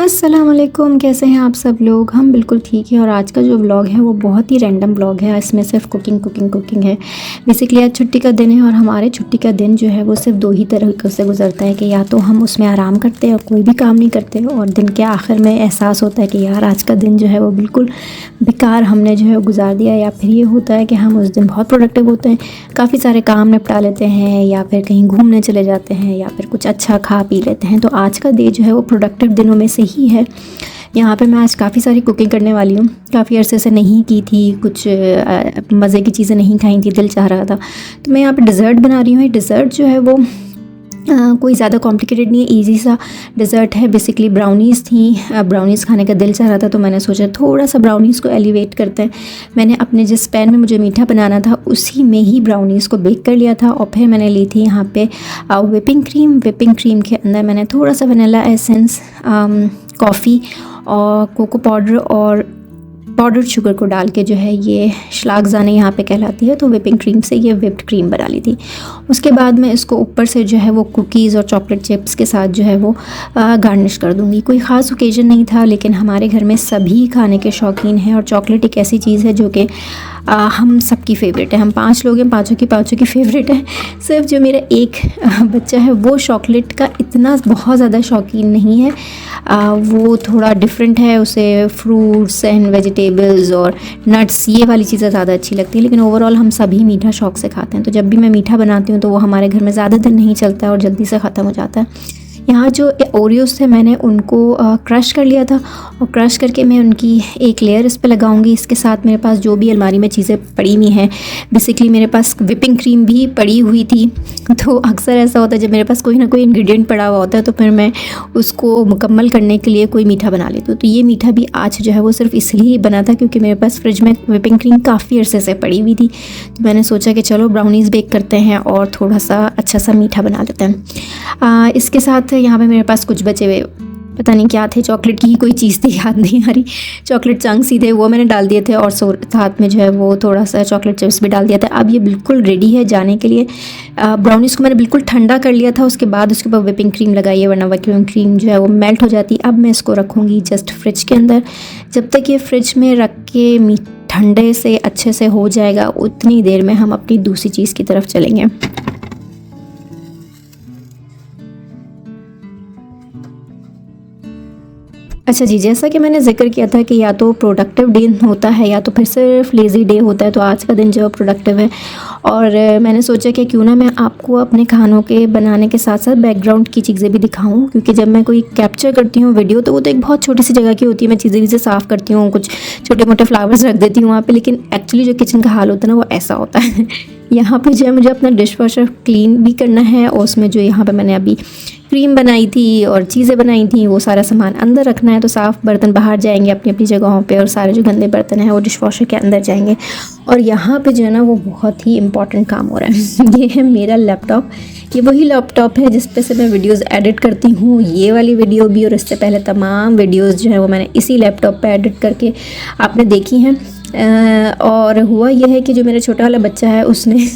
अस्सलाम वालेकुम, कैसे हैं आप सब लोग। हम बिल्कुल ठीक है। और आज का जो व्लॉग है वो बहुत ही रैंडम व्लॉग है। इसमें सिर्फ कुकिंग है। बेसिकली आज छुट्टी का दिन है और हमारे छुट्टी का दिन जो है वो सिर्फ दो ही तरीक़ों से गुजरता है कि या तो हम उसमें आराम करते हैं और कोई भी काम नहीं करते और दिन के आखिर में एहसास होता है कि यार आज का दिन जो है वो बिल्कुल बेकार हमने जो है गुजार दिया, या फिर ये होता है कि हम उस दिन बहुत प्रोडक्टिव होते हैं, काफ़ी सारे काम निपटा लेते हैं या फिर कहीं घूमने चले जाते हैं या फिर कुछ अच्छा खा पी लेते हैं। तो आज का डे जो है वो प्रोडक्टिव दिनों में से ही है। यहाँ पे मैं आज काफ़ी सारी कुकिंग करने वाली हूँ। काफ़ी अरसे से नहीं की थी, कुछ मज़े की चीज़ें नहीं खाई थी, दिल चाह रहा था। तो मैं यहाँ पे डिज़र्ट बना रही हूँ। ये डिज़र्ट जो है वो कोई ज़्यादा कॉम्प्लिकेटेड नहीं है, इजी सा डिज़र्ट है। बेसिकली ब्राउनीज़ थी, ब्राउनीज़ खाने का दिल चाह रहा था तो मैंने सोचा थोड़ा सा ब्राउनीज़ को एलिवेट करते हैं। मैंने अपने जिस पैन में मुझे मीठा बनाना था उसी में ही ब्राउनीज़ को बेक कर लिया था और फिर मैंने ली थी यहाँ पे व्हिपिंग क्रीम के अंदर मैंने थोड़ा सा वनीला एसेंस, कॉफ़ी और कोको पाउडर और पाउडर्ड शुगर को डाल के जो है ये शलागज़ाने यहाँ पे कहलाती है, तो व्हिपिंग क्रीम से ये व्हिप्ड क्रीम बना ली थी। उसके बाद मैं इसको ऊपर से जो है वो कुकीज़ और चॉकलेट चिप्स के साथ जो है वो गार्निश कर दूँगी। कोई ख़ास ओकेजन नहीं था, लेकिन हमारे घर में सभी खाने के शौकीन हैं और चॉकलेट एक ऐसी चीज़ है जो कि हम सबकी फ़ेवरेट है। हम 5 लोग हैं, पाँचों की फ़ेवरेट है। सिर्फ जो मेरा एक बच्चा है वो चॉकलेट का इतना बहुत ज़्यादा शौकीन नहीं है। वो थोड़ा डिफरेंट है, उसे फ्रूट्स एंड वेजिटेबल्स और नट्स ये वाली चीज़ें ज़्यादा अच्छी लगती है। लेकिन ओवरऑल हम सभी मीठा शौक़ से खाते हैं। तो जब भी मैं मीठा बनाती हूँ तो वो हमारे घर में ज़्यादा दिन नहीं चलता है और जल्दी से ख़त्म हो जाता है। यहाँ जो ओरियोज़ थे मैंने उनको क्रश कर लिया था और क्रश करके मैं उनकी एक लेयर इस पे लगाऊंगी। इसके साथ मेरे पास जो भी अलमारी में चीज़ें पड़ी हुई हैं, बेसिकली मेरे पास व्हिपिंग क्रीम भी पड़ी हुई थी। तो अक्सर ऐसा होता है जब मेरे पास कोई ना कोई इंग्रेडिएंट पड़ा हुआ होता है तो फिर मैं उसको मुकम्मल करने के लिए कोई मीठा बना लेती हूँ। तो ये मीठा भी आज जो है वो सिर्फ इसलिए बना था क्योंकि मेरे पास फ्रिज में व्हिपिंग क्रीम काफ़ी अरसे से पड़ी हुई थी। तो मैंने सोचा कि चलो ब्राउनीज़ बेक करते हैं और थोड़ा सा अच्छा सा मीठा बना लेते हैं। इसके साथ यहाँ पे मेरे पास कुछ बचे हुए पता नहीं क्या थे, चॉकलेट की ही कोई चीज़ थी, याद नहीं आ रही। चॉकलेट चंक्स ही थे, वो मैंने डाल दिए थे और साथ में जो है वो थोड़ा सा चॉकलेट चिप्स भी डाल दिया था। अब ये बिल्कुल रेडी है जाने के लिए। ब्राउनीज़ को मैंने बिल्कुल ठंडा कर लिया था, उसके बाद उसके ऊपर व्हिपिंग क्रीम लगाई है, वरना व्हिपिंग क्रीम जो है वो मेल्ट हो जाती। अब मैं इसको रखूँगी जस्ट फ्रिज के अंदर। जब तक ये फ्रिज में रख के ठंडे से अच्छे से हो जाएगा उतनी देर में हम अपनी दूसरी चीज़ की तरफ चलेंगे। अच्छा जी, जैसा कि मैंने ज़िक्र किया था कि या तो प्रोडक्टिव डे होता है या तो फिर सिर्फ लेज़ी डे होता है, तो आज का दिन जो है प्रोडक्टिव है। और मैंने सोचा कि क्यों ना मैं आपको अपने खानों के बनाने के साथ साथ बैकग्राउंड की चीज़ें भी दिखाऊं, क्योंकि जब मैं कोई कैप्चर करती हूँ वीडियो तो वो तो एक बहुत छोटी सी जगह की होती है। मैं चीज़ें साफ़ करती हूँ, कुछ छोटे मोटे फ्लावर्स रख देती हूँ वहाँ पर, लेकिन एक्चुअली जो किचन का हाल होता है ना वो ऐसा होता है। यहाँ पे जो है मुझे अपना डिश वॉशर क्लीन भी करना है और उसमें जो यहाँ पे मैंने अभी क्रीम बनाई थी और चीज़ें बनाई थी वो सारा सामान अंदर रखना है। तो साफ़ बर्तन बाहर जाएंगे अपनी अपनी जगहों पे और सारे जो गंदे बर्तन हैं वो डिश वॉशर के अंदर जाएंगे। और यहाँ पे जो है ना वो बहुत ही इंपॉर्टेंट काम हो रहा है। ये है मेरा लैपटॉप। ये वही लैपटॉप है जिस पे से मैं वीडियोस एडिट करती हूँ, ये वाली वीडियो भी और इससे पहले तमाम वीडियोस जो है वो मैंने इसी लैपटॉप पे एडिट करके आपने देखी हैं। और हुआ यह है कि जो मेरा छोटा वाला बच्चा है उसने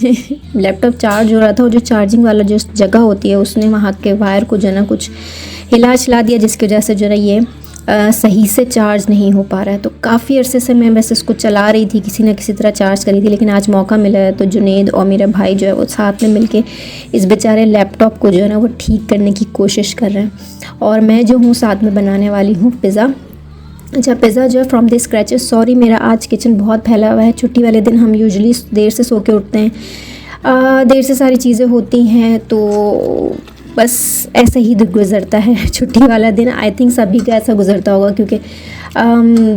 लैपटॉप चार्ज हो रहा था और जो चार्जिंग वाला जो जगह होती है उसने वहाँ के वायर को जो है ना कुछ हिला दिया, जिसकी वजह से जो है ये सही से चार्ज नहीं हो पा रहा है। तो काफ़ी अरसे से मैं बस इसको चला रही थी, किसी न किसी तरह चार्ज करी थी, लेकिन आज मौका मिला है तो जुनेद और मेरा भाई जो है वो साथ में मिलके इस बेचारे लैपटॉप को जो है ना वो ठीक करने की कोशिश कर रहे हैं। और मैं जो हूँ साथ में बनाने वाली हूँ पिज़्ज़ा। अच्छा, पिज़्ज़ा जो है फ्रॉम द स्क्रैचेस। सॉरी, मेरा आज किचन बहुत फैला हुआ है। छुट्टी वाले दिन हम यूजुअली देर से सो के उठते हैं, देर से सारी चीज़ें होती हैं, तो बस ऐसे ही गुज़रता है छुट्टी वाला दिन। आई थिंक सभी का ऐसा गुज़रता होगा, क्योंकि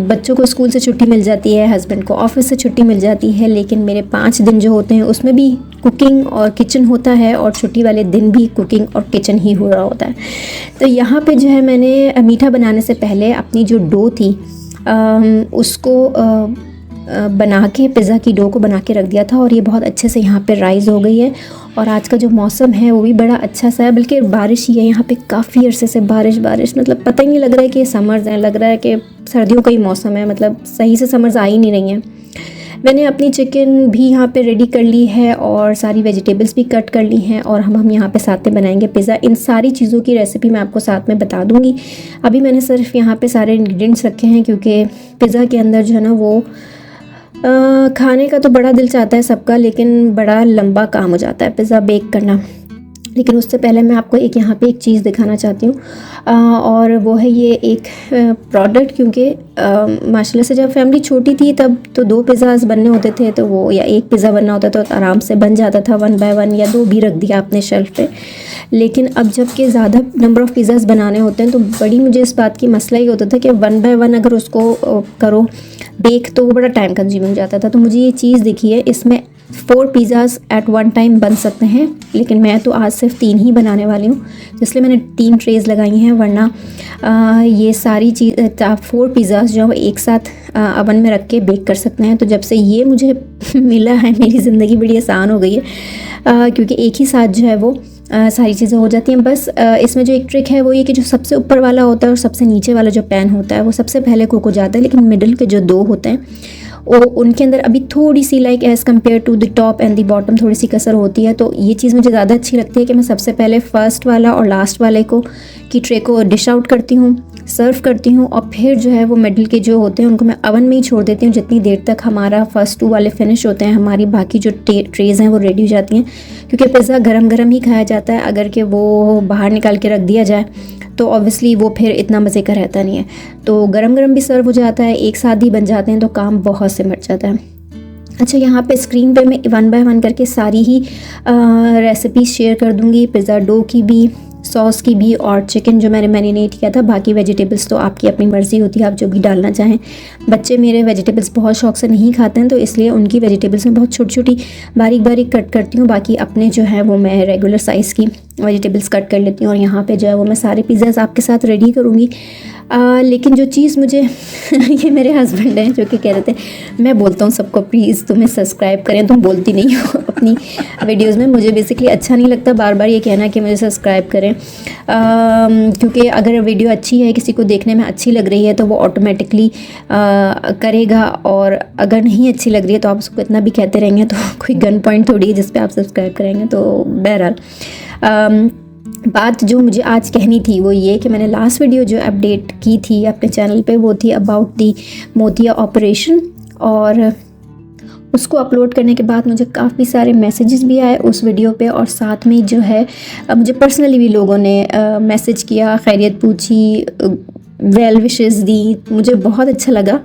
बच्चों को स्कूल से छुट्टी मिल जाती है, हस्बैंड को ऑफिस से छुट्टी मिल जाती है, लेकिन मेरे 5 दिन जो होते हैं उसमें भी कुकिंग और किचन होता है और छुट्टी वाले दिन भी कुकिंग और किचन ही हो रहा होता है। तो यहाँ पे जो है मैंने मीठा बनाने से पहले अपनी जो डो थी उसको बना के पिज़्ज़ा की डो को बना के रख दिया था और ये बहुत अच्छे से यहाँ पे राइज़ हो गई है। और आज का जो मौसम है वो भी बड़ा अच्छा सा है, बल्कि बारिश ही है यहाँ पे। काफ़ी अरसे से बारिश मतलब पता ही नहीं लग रहा है कि ये समर्स हैं, लग रहा है कि सर्दियों का ही मौसम है। मतलब सही से समर्स आ ही नहीं रही हैं। मैंने अपनी चिकन भी यहाँ पे रेडी कर ली है और सारी वेजिटेबल्स भी कट कर ली हैं और हम यहाँ पे साथ में बनाएंगे पिज़्ज़ा। इन सारी चीज़ों की रेसिपी मैं आपको साथ में बता दूँगी। अभी मैंने सिर्फ यहाँ पे सारे इंग्रेडिएंट्स रखे हैं क्योंकि पिज़्ज़ा के अंदर जो है ना वो खाने का तो बड़ा दिल चाहता है सबका, लेकिन बड़ा लंबा काम हो जाता है पिज़्ज़ा बेक करना। लेकिन उससे पहले मैं आपको यहाँ पे एक चीज़ दिखाना चाहती हूँ और वो है ये एक प्रोडक्ट, क्योंकि माशाल्लाह से जब फैमिली छोटी थी तब तो 2 पिज़्ज़ाज़ बनने होते थे, तो वो या एक पिज़्ज़ा बनना होता तो आराम से बन जाता था 1 बाय 1, या 2 भी रख दिया अपने शेल्फ पे। लेकिन अब जब के ज़्यादा नंबर ऑफ़ पिज़्ज़ाज़ बनाने होते हैं तो बड़ी मुझे इस बात की मसला ये होता था कि 1 बाय 1 अगर उसको करो बेक तो वो बड़ा टाइम कंज्यूमिंग जाता था। तो मुझे ये चीज़ दिखी है, इसमें 4 पिज़्ज़ाज़ एट 1 टाइम बन सकते हैं, लेकिन मैं तो आज सिर्फ 3 ही बनाने वाली हूँ, इसलिए मैंने 3 ट्रेज़ लगाई हैं। वरना ये सारी चीज़ 4 पिज़्ज़ाज़ जो है एक साथ अवन में रख के बेक कर सकते हैं। तो जब से ये मुझे मिला है मेरी ज़िंदगी बड़ी आसान हो गई है, क्योंकि एक ही साथ जो है वो सारी चीज़ें हो जाती हैं। बस इसमें जो एक ट्रिक है वो ये कि जो सबसे ऊपर वाला होता है और सबसे नीचे वाला जो पैन होता है वो सबसे पहले कुक हो जाता है, लेकिन मिडिल के जो 2 होते हैं और उनके अंदर अभी थोड़ी सी like as compare to the top and the bottom थोड़ी सी कसर होती है। तो ये चीज़ मुझे ज़्यादा अच्छी लगती है कि मैं सबसे पहले फर्स्ट वाला और लास्ट वाले को की ट्रे को डिश आउट करती हूँ, सर्व करती हूँ, और फिर जो है वो मिडिल के जो होते हैं उनको मैं अवन में ही छोड़ देती हूँ। जितनी देर तक हमारा फर्स्ट 2 वाले फिनिश होते हैं, हमारी बाकी जो ट्रेज़ हैं वो रेडी हो जाती हैं, क्योंकि पिज़्ज़ा गरम गरम ही खाया जाता है। अगर कि वो बाहर निकाल के रख दिया जाए तो ऑब्वियसली वो फिर इतना मज़े का रहता नहीं है। तो गरम गरम भी सर्व हो जाता है, एक साथ ही बन जाते हैं, तो काम बहुत सिमट जाता है। अच्छा, यहाँ पे स्क्रीन पे मैं 1 बाय 1 करके सारी ही रेसिपी शेयर कर दूँगी, पिज़्ज़ा डो की भी, सॉस की भी, और चिकन जो मैंने मैरिनेट किया था। बाकी वेजिटेबल्स तो आपकी अपनी मर्ज़ी होती है, आप जो भी डालना चाहें। बच्चे मेरे वेजिटेबल्स बहुत शौक से नहीं खाते हैं, तो इसलिए उनकी वेजिटेबल्स में बहुत छोटी छोटी बारीक बारीक कट करती हूँ। बाकी अपने जो है वो मैं रेगुलर साइज़ की वेजिटेबल्स कट कर लेती हूँ। और यहाँ पे जो है वो मैं सारे पिज़्ज़ाज़ आपके साथ रेडी करूँगी। लेकिन जो चीज़ मुझे ये मेरे हस्बैंड हैं जो कि कह रहे थे, मैं बोलता हूँ सबको प्लीज़ तुम्हें सब्सक्राइब करें, तुम बोलती नहीं हो अपनी वीडियोस में। मुझे बेसिकली अच्छा नहीं लगता बार बार ये कहना कि मुझे सब्सक्राइब करें, क्योंकि अगर वीडियो अच्छी है, किसी को देखने में अच्छी लग रही है, तो वो ऑटोमेटिकली करेगा, और अगर नहीं अच्छी लग रही है तो आप उसको इतना भी कहते रहेंगे तो कोई गन पॉइंट थोड़ी है जिस पे आप सब्सक्राइब करेंगे। तो बहरहाल बात जो मुझे आज कहनी थी वो ये कि मैंने लास्ट वीडियो जो अपडेट की थी अपने चैनल पे वो थी अबाउट दी मोतिया ऑपरेशन, और उसको अपलोड करने के बाद मुझे काफ़ी सारे मैसेजेस भी आए उस वीडियो पे, और साथ में जो है मुझे पर्सनली भी लोगों ने मैसेज किया, खैरियत पूछी, वेल विशेस दी। मुझे बहुत अच्छा लगा।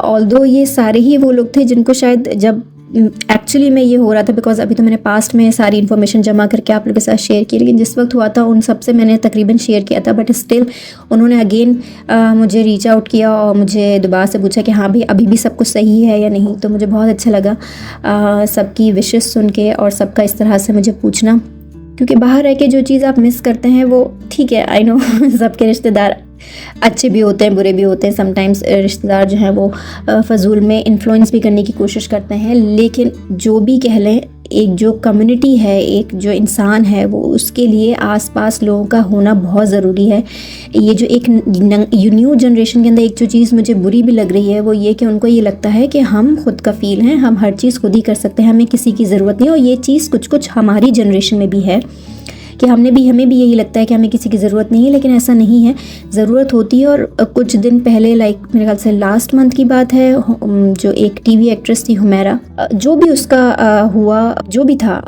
ऑल्दो ये सारे ही वो लोग थे जिनको शायद जब एक्चुअली में ये हो रहा था, बिकॉज अभी तो मैंने पास्ट में सारी इन्फॉर्मेशन जमा करके आप लोगों के साथ शेयर की, लेकिन जिस वक्त हुआ था उन सब से मैंने तकरीबन शेयर किया था, बट स्टिल उन्होंने अगेन मुझे रीच आउट किया और मुझे दोबारा से पूछा कि हाँ भाई अभी भी सब कुछ सही है या नहीं। तो मुझे बहुत अच्छा लगा सबकी विशेस सुन के और सबका इस तरह से मुझे पूछना, क्योंकि बाहर रह के जो चीज़ आप मिस करते हैं वो ठीक है, आई नो सबके रिश्तेदार अच्छे भी होते हैं बुरे भी होते हैं। समटाइम्स रिश्तेदार जो हैं वो फजूल में इन्फ्लुएंस भी करने की कोशिश करते हैं, लेकिन जो भी कह लें, एक जो कम्युनिटी है, एक जो इंसान है, वो उसके लिए आसपास लोगों का होना बहुत ज़रूरी है। ये जो एक न्यू जनरेशन के अंदर एक जो चीज़ मुझे बुरी भी लग रही है वो ये कि उनको ये लगता है कि हम खुद कफ़ील हैं, हम हर चीज़ खुद ही कर सकते हैं, हमें किसी की ज़रूरत नहीं। और ये चीज़ कुछ हमारी जनरेशन में भी है कि हमें भी यही लगता है कि हमें किसी की ज़रूरत नहीं है, लेकिन ऐसा नहीं है, ज़रूरत होती है। और कुछ दिन पहले लाइक मेरे ख्याल से लास्ट मंथ की बात है, जो एक टीवी एक्ट्रेस थी हुमैरा, जो भी उसका हुआ जो भी था,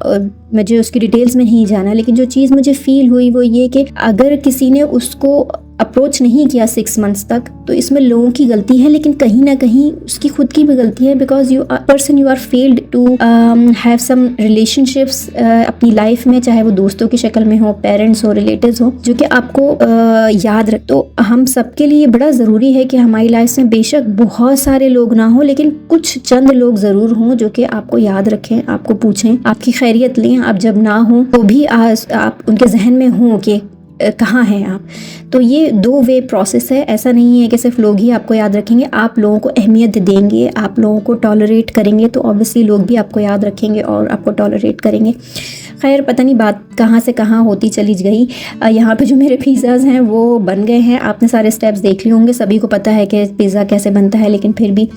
मुझे उसकी डिटेल्स में नहीं जाना, लेकिन जो चीज़ मुझे फील हुई वो ये कि अगर किसी ने उसको अप्रोच नहीं किया 6 मंथ्स तक, तो इसमें लोगों की गलती है, लेकिन कहीं ना कहीं उसकी खुद की भी गलती है, because you are failed to have some relationships अपनी लाइफ में, चाहे वो दोस्तों की शक्ल में हो, पेरेंट्स हो, रिलेटिव्स हो, जो कि आपको याद रख। तो हम सबके लिए बड़ा ज़रूरी है कि हमारी लाइफ में बेशक बहुत सारे लोग ना हो, लेकिन कुछ चंद लोग ज़रूर हों जो कि आपको याद रखें, आपको पूछें, आपकी खैरियत लें। आप जब ना हो तो भी आप उनके जहन में हों कि कहाँ हैं आप। तो ये 2 वे प्रोसेस है, ऐसा नहीं है कि सिर्फ लोग ही आपको याद रखेंगे, आप लोगों को अहमियत देंगे, आप लोगों को टॉलरेट करेंगे तो ऑब्वियसली लोग भी आपको याद रखेंगे और आपको टॉलरेट करेंगे। खैर पता नहीं बात कहाँ से कहाँ होती चली गई। यहाँ पे जो मेरे पिज़्ज़ाज़ हैं वो बन गए हैं। आपने सारे स्टेप्स देख लिए होंगे, सभी को पता है कि पिज़्ज़ा कैसे बनता है, लेकिन फिर भी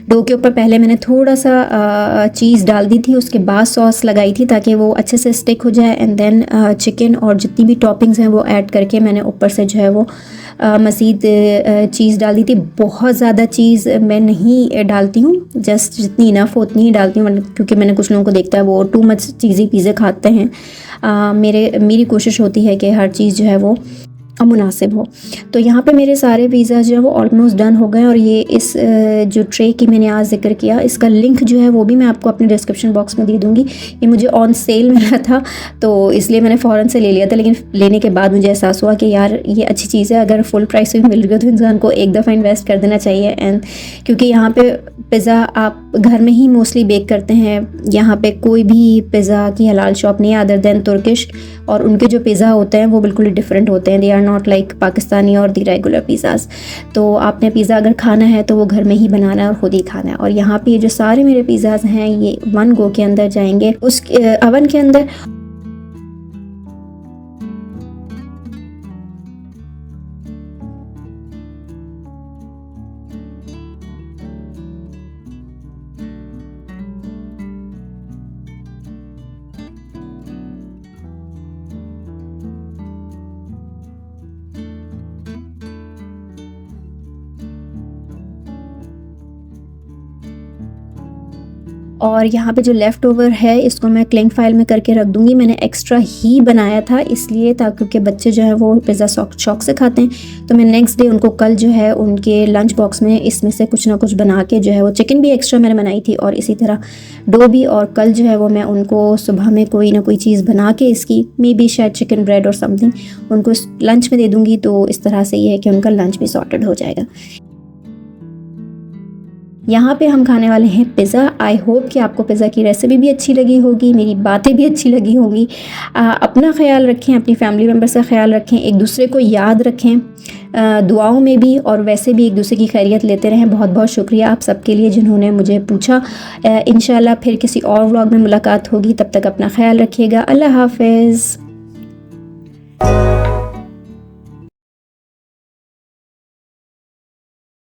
डो के ऊपर पहले मैंने थोड़ा सा चीज़ डाल दी थी, उसके बाद सॉस लगाई थी ताकि वो अच्छे से स्टिक हो जाए। एंड देन चिकन और जितनी भी टॉपिंग्स हैं वो ऐड करके मैंने ऊपर से जो है वो मज़ीद चीज़ डाल दी थी। बहुत ज़्यादा चीज़ मैं नहीं डालती हूँ, जस्ट जितनी इनफ हो उतनी ही डालती हूँ, क्योंकि मैंने कुछ लोगों को देखता है वो टू मच चीज़ी पिज़्ज़े खाते हैं। मेरी कोशिश होती है कि हर चीज़ जो है वो मुनासिब हो। तो यहाँ पे मेरे सारे पिज़्ज़ा जो है वो ऑलमोस्ट डन हो गए। और ये इस जो ट्रे की मैंने आज जिक्र किया, इसका लिंक जो है वो भी मैं आपको अपने डिस्क्रिप्शन बॉक्स में दे दूँगी। ये मुझे ऑन सेल मिला था तो इसलिए मैंने फ़ौरन से ले लिया था, लेकिन लेने के बाद मुझे एहसास हुआ कि यार ये अच्छी चीज़ है, अगर फुल प्राइस में मिल रही हो तो इंसान को एक दफ़ा इन्वेस्ट कर देना चाहिए। एंड क्योंकि यहाँ पे पिज़्ज़ा आप घर में ही मोस्टली बेक करते हैं, यहाँ पे कोई भी पिज़्ज़ा की हलाल शॉप नहीं है अदर देन तुर्किश, और उनके जो पिज़्ज़ा होते हैं वो बिल्कुल डिफरेंट होते हैं। They are not like Pakistani और दी रेगुलर पिज़्ज़ाज़। तो आपने पिज़्ज़ा अगर खाना है तो वो घर में ही बनाना है और ख़ुद ही खाना है। और यहाँ पे जो सारे मेरे पिज़्ज़ाज़ हैं ये 1 गो के अंदर जाएंगे उस अवन के अंदर। और यहाँ पे जो लेफ़्ट ओवर है इसको मैं क्लिंग फाइल में करके रख दूँगी। मैंने एक्स्ट्रा ही बनाया था इसलिए ताकि के बच्चे जो है वो पिज़्ज़ा शौक से खाते हैं, तो मैं नेक्स्ट डे उनको कल जो है उनके लंच बॉक्स में इसमें से कुछ ना कुछ बना के जो है वो चिकन भी एक्स्ट्रा मैंने बनाई थी और इसी तरह डो भी, और कल जो है वो मैं उनको सुबह में कोई ना कोई चीज़ बना के इसकी मे बी शायद चिकन ब्रेड और समथिंग उनको लंच में दे दूँगी। तो इस तरह से ये है कि उनका लंच भी सॉर्टेड हो जाएगा। यहाँ पे हम खाने वाले हैं पिज़्ज़ा। आई होप कि आपको पिज़्ज़ा की रेसिपी भी अच्छी लगी होगी, मेरी बातें भी अच्छी लगी होंगी। अपना ख्याल रखें, अपनी फैमिली मेम्बर्स का ख्याल रखें, एक दूसरे को याद रखें दुआओं में भी, और वैसे भी एक दूसरे की खैरियत लेते रहें। बहुत बहुत शुक्रिया आप सबके लिए जिन्होंने मुझे पूछा। इंशाल्लाह फिर किसी और व्लॉग में मुलाकात होगी, तब तक अपना ख्याल रखिएगा। अल्लाह हाफ़िज़।